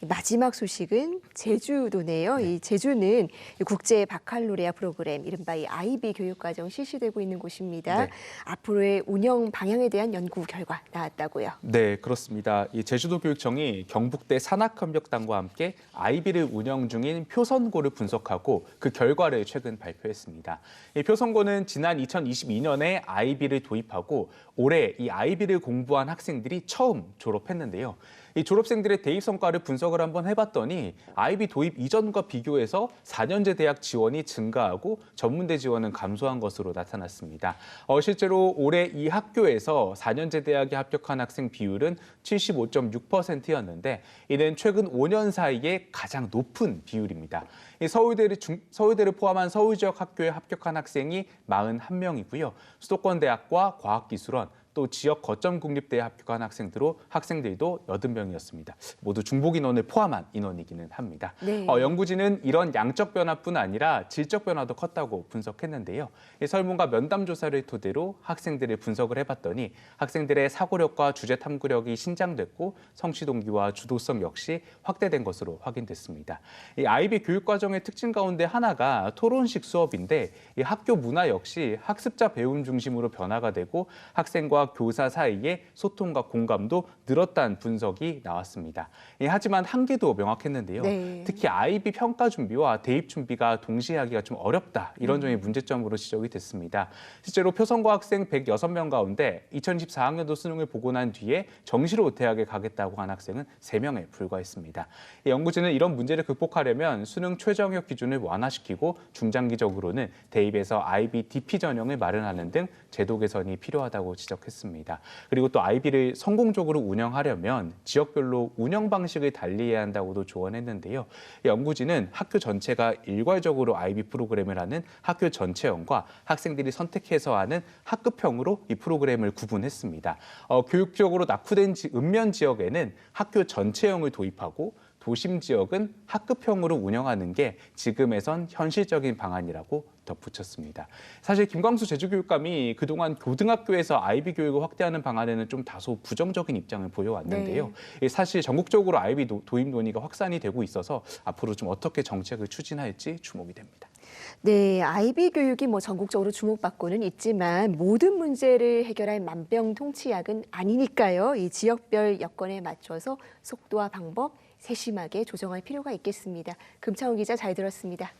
마지막 소식은 제주도네요. 이 제주는 국제 바칼로레아 프로그램, 이른바 이 IB 교육과정 실시되고 있는 곳입니다. 네. 앞으로의 운영 방향에 대한 연구 결과 나왔다고요. 네, 그렇습니다. 이 제주도교육청이 경북대 산학협력단과 함께 IB를 운영 중인 표선고를 분석하고 그 결과를 최근 발표했습니다. 이 표선고는 지난 2022년에 IB를 도입하고 올해 이 IB를 공부한 학생들이 처음 졸업했는데요. 이 졸업생들의 대입 성과를 분석을 한번 해봤더니 IB 도입 이전과 비교해서 4년제 대학 지원이 증가하고 전문대 지원은 감소한 것으로 나타났습니다. 실제로 올해 이 학교에서 4년제 대학에 합격한 학생 비율은 75.6%였는데 이는 최근 5년 사이에 가장 높은 비율입니다. 서울대를 포함한 서울 지역 학교에 합격한 학생이 41명이고요. 수도권 대학과 과학기술원, 또 지역 거점 국립대에 합격한 학생들도 80명이었습니다. 모두 중복 인원을 포함한 인원이기는 합니다. 네. 연구진은 이런 양적 변화뿐 아니라 질적 변화도 컸다고 분석했는데요. 설문과 면담 조사를 토대로 학생들을 분석을 해봤더니 학생들의 사고력과 주제 탐구력이 신장됐고 성취 동기와 주도성 역시 확대된 것으로 확인됐습니다. 이 IB 교육 과정의 특징 가운데 하나가 토론식 수업인데 이 학교 문화 역시 학습자 배움 중심으로 변화가 되고 학생과 교사 사이의 소통과 공감도 늘었다는 분석이 나왔습니다. 하지만 한계도 명확했는데요. 네. 특히 IB 평가 준비와 대입 준비가 동시에 하기가 좀 어렵다. 이런 점이 문제점으로 지적이 됐습니다. 실제로 표선고 학생 106명 가운데 2024학년도 수능을 보고 난 뒤에 정시로 대학에 가겠다고 한 학생은 3명에 불과했습니다. 연구진은 이런 문제를 극복하려면 수능 최저학력 기준을 완화시키고 중장기적으로는 대입에서 IB DP 전형을 마련하는 등 제도 개선이 필요하다고 지적했습니다. 그리고 또 IB를 성공적으로 운영하려면 지역별로 운영 방식을 달리해야 한다고도 조언했는데요. 연구진은 학교 전체가 일괄적으로 IB 프로그램을 하는 학교 전체형과 학생들이 선택해서 하는 학급형으로 이 프로그램을 구분했습니다. 교육적으로 낙후된 읍면 지역에는 학교 전체형을 도입하고 도심 지역은 학급형으로 운영하는 게 지금에선 현실적인 방안이라고 덧붙였습니다. 사실 김광수 제주교육감이 그동안 고등학교에서 IB 교육을 확대하는 방안에는 좀 다소 부정적인 입장을 보여왔는데요. 네. 사실 전국적으로 IB 도입 논의가 확산이 되고 있어서 앞으로 좀 어떻게 정책을 추진할지 주목이 됩니다. 네, IB 교육이 전국적으로 주목받고는 있지만 모든 문제를 해결할 만병통치약은 아니니까요. 이 지역별 여건에 맞춰서 속도와 방법 세심하게 조정할 필요가 있겠습니다. 금차원 기자 잘 들었습니다.